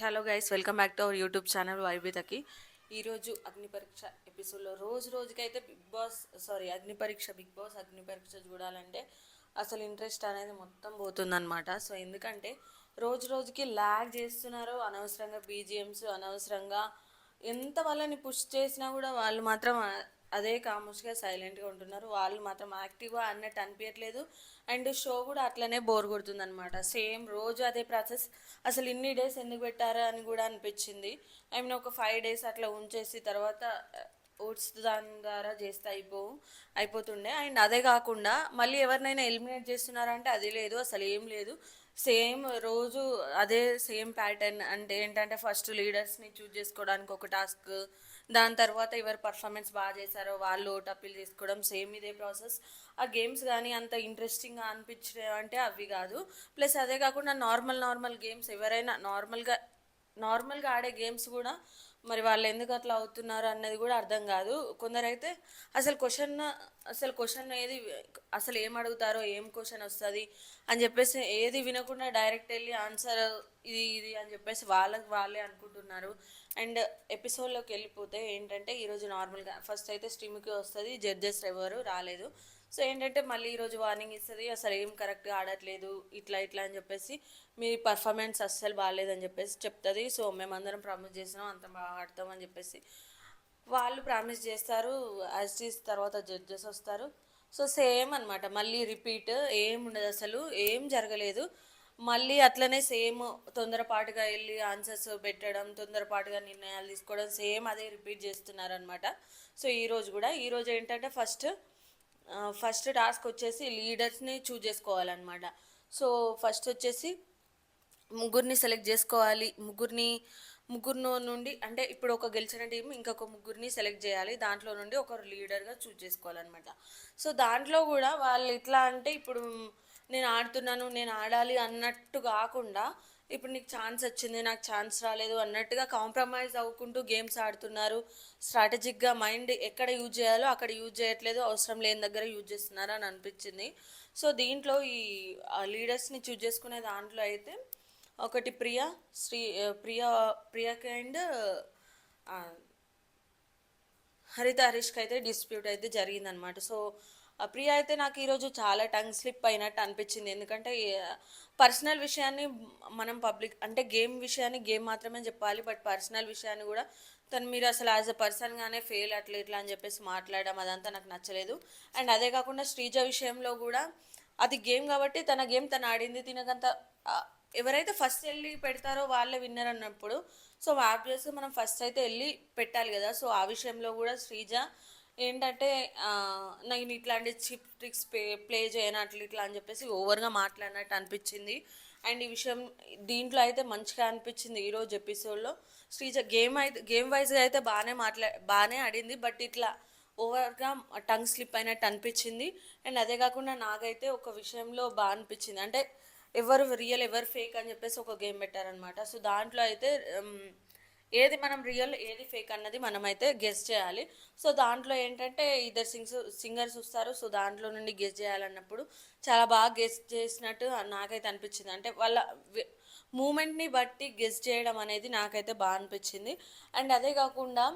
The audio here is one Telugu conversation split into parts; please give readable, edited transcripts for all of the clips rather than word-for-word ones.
Hello guys, welcome back to our YouTube channel వైబితకి. ఈరోజు అగ్ని పరీక్ష ఎపిసోడ్లో రోజుకైతే అగ్ని పరీక్ష చూడాలంటే అసలు ఇంట్రెస్ట్ అనేది మొత్తం పోతుందన్నమాట. సో ఎందుకంటే రోజుకి ల్యాగ్ చేస్తున్నారు, అనవసరంగా బీజిఎమ్స్, అనవసరంగా ఎంత వాళ్ళని పుష్ చేసినా కూడా వాళ్ళు మాత్రం అదే కామర్స్గా సైలెంట్గా ఉంటున్నారు. వాళ్ళు మాత్రం యాక్టివ్గా అన్నట్టు అనిపించట్లేదు. అండ్ షో కూడా అట్లనే బోర్ కొడుతుంది అనమాట. సేమ్ రోజు అదే ప్రాసెస్. అసలు ఇన్ని డేస్ ఎందుకు పెట్టారా అని కూడా అనిపించింది. ఐ మీన్ ఒక 5 days అట్లా ఉంచేసి తర్వాత ఓట్స్ దాని ద్వారా చేస్తే అయిపోతుండే. అండ్ అదే కాకుండా మళ్ళీ ఎవరినైనా ఎలిమినేట్ చేస్తున్నారంటే అది లేదు, అసలు ఏం లేదు. సేమ్ రోజు అదే సేమ్ ప్యాటర్న్. అంటే ఏంటంటే ఫస్ట్ లీడర్స్ని చూజ్ చేసుకోవడానికి ఒక టాస్క్, దాని తర్వాత ఎవరు పర్ఫార్మెన్స్ బాగా చేశారో వాళ్ళు ఓటు అప్పీల్ చేసుకోవడం, సేమ్ ఇదే ప్రాసెస్. ఆ గేమ్స్ కానీ అంత ఇంట్రెస్టింగ్గా అనిపించడం అంటే అవి కాదు. ప్లస్ అదే కాకుండా నార్మల్ గేమ్స్ ఎవరైనా నార్మల్గా ఆడే గేమ్స్ కూడా మరి వాళ్ళు ఎందుకు అట్లా అవుతున్నారు అన్నది కూడా అర్థం కాదు. కొందరైతే అసలు క్వశ్చన్ ఏది, అసలు ఏం అడుగుతారో, ఏం క్వశ్చన్ వస్తుంది అని చెప్పేసి ఏది వినకుండా డైరెక్ట్ వెళ్ళి ఆన్సర్ ఇది అని చెప్పేసి వాళ్ళే అనుకుంటున్నారు. అండ్ ఎపిసోడ్లోకి వెళ్ళిపోతే ఏంటంటే ఈరోజు నార్మల్గా ఫస్ట్ అయితే స్ట్రీమ్కి వస్తుంది, జడ్జెస్ ఎవరు రాలేదు. సో ఏంటంటే మళ్ళీ ఈరోజు వార్నింగ్ ఇస్తుంది, అసలు ఏం కరెక్ట్గా ఆడట్లేదు ఇట్లా అని చెప్పేసి, మీ పర్ఫార్మెన్స్ అస్సలు బాగాలేదని చెప్పేసి చెప్తుంది. సో మేమందరం ప్రామిస్ చేసినాం అంత బాగా ఆడతామని చెప్పేసి వాళ్ళు ప్రామిస్ చేస్తారు. యాజ్ ఈస్ తర్వాత జడ్జెస్ వస్తారు. సో సేమ్ అనమాట, మళ్ళీ రిపీట్. ఏం ఉండదు, అసలు ఏం జరగలేదు. మళ్ళీ అట్లనే సేమ్ తొందరపాటుగా వెళ్ళి ఆన్సర్స్ పెట్టడం, తొందరపాటుగా నిర్ణయాలు తీసుకోవడం, సేమ్ అదే రిపీట్ చేస్తున్నారనమాట. సో ఈరోజు ఏంటంటే ఫస్ట్ టాస్క్ వచ్చేసి లీడర్స్ని చూజ్ చేసుకోవాలన్నమాట. సో ఫస్ట్ వచ్చేసి ముగ్గురిని సెలెక్ట్ చేసుకోవాలి. ముగ్గురు నుండి, అంటే ఇప్పుడు ఒక గెలిచిన టీం ఇంకొక ముగ్గురిని సెలెక్ట్ చేయాలి. దాంట్లో నుండి ఒకరు లీడర్గా చూజ్ చేసుకోవాలన్నమాట. సో దాంట్లో కూడా వాళ్ళు ఎట్లా అంటే, ఇప్పుడు నేను ఆడాలి అన్నట్టు కాకుండా, ఇప్పుడు నీకు ఛాన్స్ వచ్చింది నాకు ఛాన్స్ రాలేదు అన్నట్టుగా కాంప్రమైజ్ అవ్వుకుంటూ గేమ్స్ ఆడుతున్నారు. స్ట్రాటజిక్గా మైండ్ ఎక్కడ యూజ్ చేయాలో అక్కడ యూజ్ చేయట్లేదు, అవసరం లేని దగ్గర యూజ్ చేస్తున్నారు అని అనిపించింది. సో దీంట్లో ఈ లీడర్స్ని చూజ్ చేసుకునే దాంట్లో అయితే ఒకటి ప్రియకి అండ్ హరీష్కి అయితే డిస్ప్యూట్ అయితే జరిగిందనమాట. సో ప్రియ అయితే నాకు ఈరోజు చాలా టంగ్ స్లిప్ అయినట్టు అనిపించింది. ఎందుకంటే పర్సనల్ విషయాన్ని మనం పబ్లిక్, అంటే గేమ్ విషయాన్ని గేమ్ మాత్రమే చెప్పాలి, బట్ పర్సనల్ విషయాన్ని కూడా మీరు అసలు యాజ్ అ పర్సన్గానే ఫెయిల్ అట్లా ఇట్లా అని చెప్పేసి మాట్లాడడం అదంతా నాకు నచ్చలేదు. అండ్ అదే కాకుండా శ్రీజ విషయంలో కూడా అది గేమ్ కాబట్టి తన గేమ్ తను ఆడింది, తినకంత ఎవరైతే ఫస్ట్ వెళ్ళి పెడతారో వాళ్ళే విన్నర్ అన్నప్పుడు, సో ఆబ్వియస్గా మనం ఫస్ట్ అయితే వెళ్ళి పెట్టాలి కదా. సో ఆ విషయంలో కూడా శ్రీజ ఏంటంటే నేను ఇట్లాంటి చిప్ ట్రిక్స్ ప్లే చేయను ఇట్లా అని చెప్పేసి ఓవర్గా మాట్లాడినట్టు అనిపించింది. అండ్ ఈ విషయం దీంట్లో అయితే మంచిగా అనిపించింది ఈరోజు ఎపిసోడ్లో. శ్రీజ గేమ్ వైజ్గా అయితే బాగానే ఆడింది, బట్ ఇట్లా ఓవర్గా టంగ్ స్లిప్ అయినట్టు అనిపించింది. అండ్ అదే కాకుండా నాకైతే ఒక విషయంలో బాగా అనిపించింది, అంటే ఎవరు రియల్ ఎవరు ఫేక్ అని చెప్పేసి ఒక గేమ్ పెట్టారనమాట. సో దాంట్లో అయితే ఏది మనం రియల్ ఏది ఫేక్ అన్నది మనమైతే గెస్ చేయాలి. సో దాంట్లో ఏంటంటే ఇద్దరు సింగర్స్ వస్తారు. సో దాంట్లో నుండి గెస్ చేయాలన్నప్పుడు చాలా బాగా గెస్ చేసినట్టు నాకైతే అనిపించింది. అంటే వాళ్ళ మూమెంట్ని బట్టి గెస్ చేయడం అనేది నాకైతే బాగా అనిపించింది. అండ్ అదే కాకుండా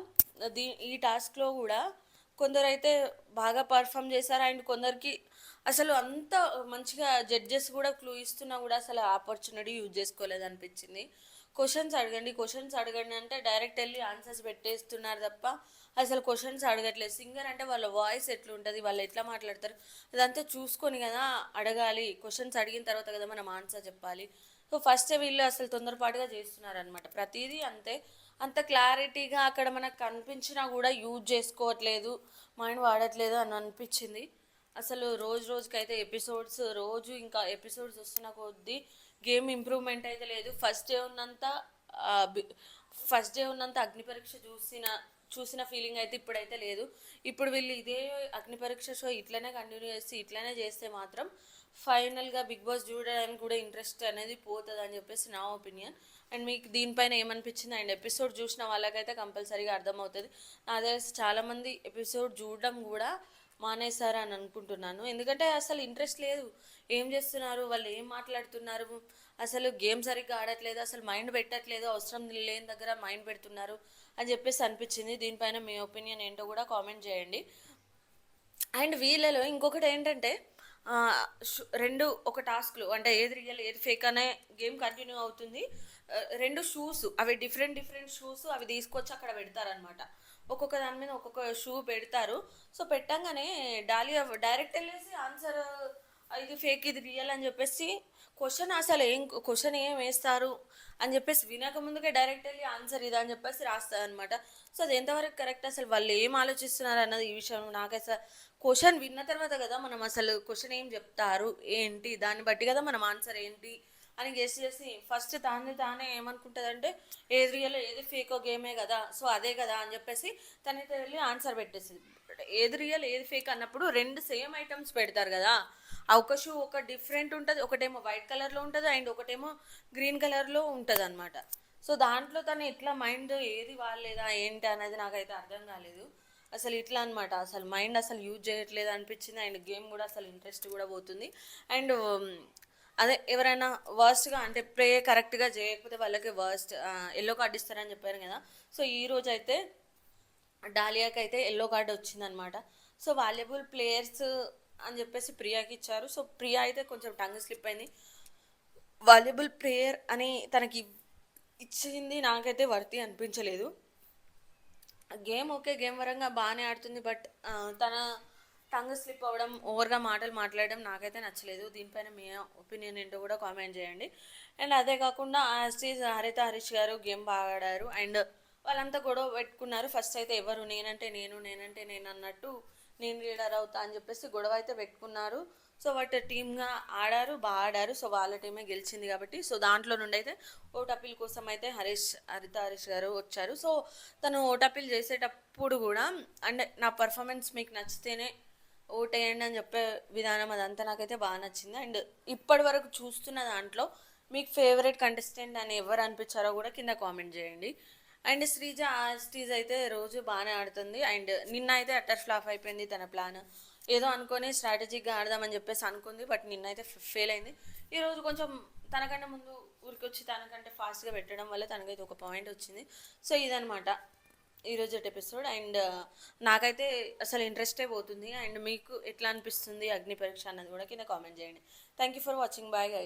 ఈ టాస్క్లో కూడా కొందరైతే బాగా పర్ఫామ్ చేశారు, అండ్ కొందరికి అసలు అంత మంచిగా జడ్జెస్ కూడా క్లూ ఇస్తున్నా కూడా అసలు ఆపర్చునిటీ యూజ్ చేసుకోలేదు అనిపించింది. క్వశ్చన్స్ అడగండి అంటే డైరెక్ట్ వెళ్ళి ఆన్సర్స్ పెట్టేస్తున్నారు తప్ప అసలు క్వశ్చన్స్ అడగట్లేదు. సింగర్ అంటే వాళ్ళ వాయిస్ ఎట్లుంటుంది, వాళ్ళు ఎట్లా మాట్లాడతారు అదంతా చూసుకొని కదా అడగాలి. క్వశ్చన్స్ అడిగిన తర్వాత కదా మనం ఆన్సర్ చెప్పాలి. సో ఫస్ట్ వీళ్ళు అసలు తొందరపాటుగా చేస్తున్నారనమాట. ప్రతిదీ అంత క్లారిటీగా అక్కడ మనకు కనిపించినా కూడా యూజ్ చేసుకోవట్లేదు, మైండ్ వాడట్లేదు అని అనిపించింది. అసలు రోజుకైతే ఇంకా ఎపిసోడ్స్ వస్తున్న కొద్దీ గేమ్ ఇంప్రూవ్మెంట్ అయితే లేదు. ఫస్ట్ డే ఉన్నంత అగ్ని పరీక్ష చూసిన ఫీలింగ్ అయితే ఇప్పుడైతే లేదు. ఇప్పుడు వీళ్ళు ఇదే అగ్ని పరీక్ష షో ఇట్లనే కంటిన్యూ ఇట్లనే చేస్తే మాత్రం ఫైనల్గా బిగ్ బాస్ చూడడానికి కూడా ఇంట్రెస్ట్ అనేది పోతుంది అని చెప్పేసి నా ఒపీనియన్. అండ్ మీకు దీనిపైన ఏమనిపించింది? అండ్ ఎపిసోడ్ చూసిన వాళ్ళకైతే కంపల్సరీగా అర్థమవుతుంది. నా తెలిసి చాలామంది ఎపిసోడ్ చూడడం కూడా మానేశారు అని అనుకుంటున్నాను. ఎందుకంటే అసలు ఇంట్రెస్ట్ లేదు, ఏం చేస్తున్నారు, వాళ్ళు ఏం మాట్లాడుతున్నారు, అసలు గేమ్ సరిగ్గా ఆడట్లేదు, అసలు మైండ్ పెట్టట్లేదు, అవసరం లేని దగ్గర మైండ్ పెడుతున్నారు అని చెప్పేసి అనిపించింది. దీనిపైన మీ ఒపీనియన్ ఏంటో కూడా కామెంట్ చేయండి. అండ్ వీళ్ళలో ఇంకొకటి ఏంటంటే రెండు ఒక టాస్క్లు అంటే ఏది రియల్ ఏది ఫేక్ అనే గేమ్ కంటిన్యూ అవుతుంది. రెండు షూస్ అవి డిఫరెంట్ డిఫరెంట్ షూస్ అవి తీసుకొచ్చి అక్కడ పెడతారనమాట. ఒక్కొక్క దాని మీద ఒక్కొక్క షూ పెడతారు. సో పెట్టంగానే డాలియా డైరెక్ట్ వెళ్ళేసి ఆన్సర్ ఇది ఫేక్ ఇది రియల్ అని చెప్పేసి క్వశ్చన్ ఏం వేస్తారు అని చెప్పేసి వినక ముందుకే డైరెక్ట్ వెళ్ళి ఆన్సర్ ఇదా అని చెప్పేసి రాస్తుంది అనమాట. సో అది ఎంతవరకు కరెక్ట్, అసలు వాళ్ళు ఏం ఆలోచిస్తున్నారు అన్నది ఈ విషయం నాకు అసలు క్వశ్చన్ విన్న తర్వాత కదా మనం అసలు క్వశ్చన్ ఏం చెప్తారు ఏంటి దాన్ని బట్టి కదా మనం ఆన్సర్ ఏంటి అని గెస్ చేసి ఫస్ట్ తానే ఏమనుకుంటుంది అంటే ఏది రియల్ ఏది ఫేకో గేమే కదా, సో అదే కదా అని చెప్పేసి తనైతే వెళ్ళి ఆన్సర్ పెట్టేసింది. ఏది రియల్ ఏది ఫేక్ అన్నప్పుడు రెండు సేమ్ ఐటమ్స్ పెడతారు కదా, ఆ ఒక షూ ఒక డిఫరెంట్ ఉంటుంది, ఒకటేమో వైట్ కలర్లో ఉంటుంది అండ్ ఒకటేమో గ్రీన్ కలర్లో ఉంటుంది అనమాట. సో దాంట్లో తను ఎట్లా మైండ్ ఏది వాళ్ళేదా ఏంటి అనేది నాకైతే అర్థం కాలేదు. అసలు ఇట్లా అనమాట, అసలు మైండ్ అసలు యూజ్ చేయట్లేదు అనిపించింది. అండ్ గేమ్ కూడా అసలు ఇంట్రెస్ట్ కూడా పోతుంది. అండ్ అదే ఎవరైనా వర్స్ట్గా అంటే ప్లే కరెక్ట్గా చేయకపోతే వాళ్ళకి వర్స్ట్ ఎల్లో కార్డ్ ఇస్తారని చెప్పారు కదా. సో ఈరోజు అయితే డాలియాకి అయితే ఎల్లో కార్డ్ వచ్చిందనమాట. సో వాల్యుబుల్ ప్లేయర్స్ అని చెప్పేసి ప్రియాకి ఇచ్చారు. సో ప్రియా అయితే కొంచెం టంగ్ స్లిప్ అయింది. వాల్యుబుల్ ప్లేయర్ అని తనకి ఇచ్చింది నాకైతే వర్తి అనిపించలేదు. గేమ్ ఓకే, గేమ్ పరంగా బాగానే ఆడుతుంది, బట్ తన టంగ్ స్లిప్ అవ్వడం ఓవర్గా మాటలు మాట్లాడడం నాకైతే నచ్చలేదు. దీనిపైన మీ ఒపీనియన్ ఏంటో కూడా కామెంట్ చేయండి. అండ్ అదే కాకుండా యాస్టీజ్ హరిత హరీష్ గారు గేమ్ బాగా ఆడారు. అండ్ వాళ్ళంతా గొడవ పెట్టుకున్నారు. ఫస్ట్ అయితే ఎవరు నేనంటే నేను అన్నట్టు నేను లీడర్ అవుతా అని చెప్పేసి గొడవ అయితే పెట్టుకున్నారు. సో వాటి టీమ్గా ఆడారు, బాగా ఆడారు. సో వాళ్ళ టీమే గెలిచింది కాబట్టి సో దాంట్లో నుండి అయితే ఓట్ అప్పీల్ కోసం అయితే హరిత హరీష్ గారు వచ్చారు. సో తను ఓట్ అప్పీల్ చేసేటప్పుడు కూడా అంటే నా పర్ఫార్మెన్స్ మీకు నచ్చితేనే ఓటేయండి అని చెప్పే విధానం అదంతా నాకైతే బాగా నచ్చింది. అండ్ ఇప్పటి వరకు చూస్తున్న దాంట్లో మీకు ఫేవరెట్ కంటెస్టెంట్ అని ఎవరు అనిపించారో కూడా కింద కామెంట్ చేయండి. అండ్ శ్రీజ స్టీజ్ అయితే రోజు బాగానే ఆడుతుంది. అండ్ నిన్న అయితే అట్టర్ ఫ్లాప్ అయిపోయింది తన ప్లాన్. ఏదో అనుకొని స్ట్రాటజిక్గా ఆడదామని చెప్పేసి అనుకుంది, బట్ నిన్న అయితే ఫెయిల్ అయింది. ఈరోజు కొంచెం తనకంటే ముందు ఊరికి వచ్చి తనకంటే ఫాస్ట్గా పెట్టడం వల్ల తనకైతే ఒక పాయింట్ వచ్చింది. సో ఇదనమాట ఈరోజు ఎపిసోడ్. అండ్ నాకైతే అసలు ఇంట్రెస్టే పోతుంది. అండ్ మీకు ఎట్లా అనిపిస్తుంది అగ్ని పరీక్ష అన్నది కూడా కింద కామెంట్ చేయండి. Thank you for watching. Bye guys.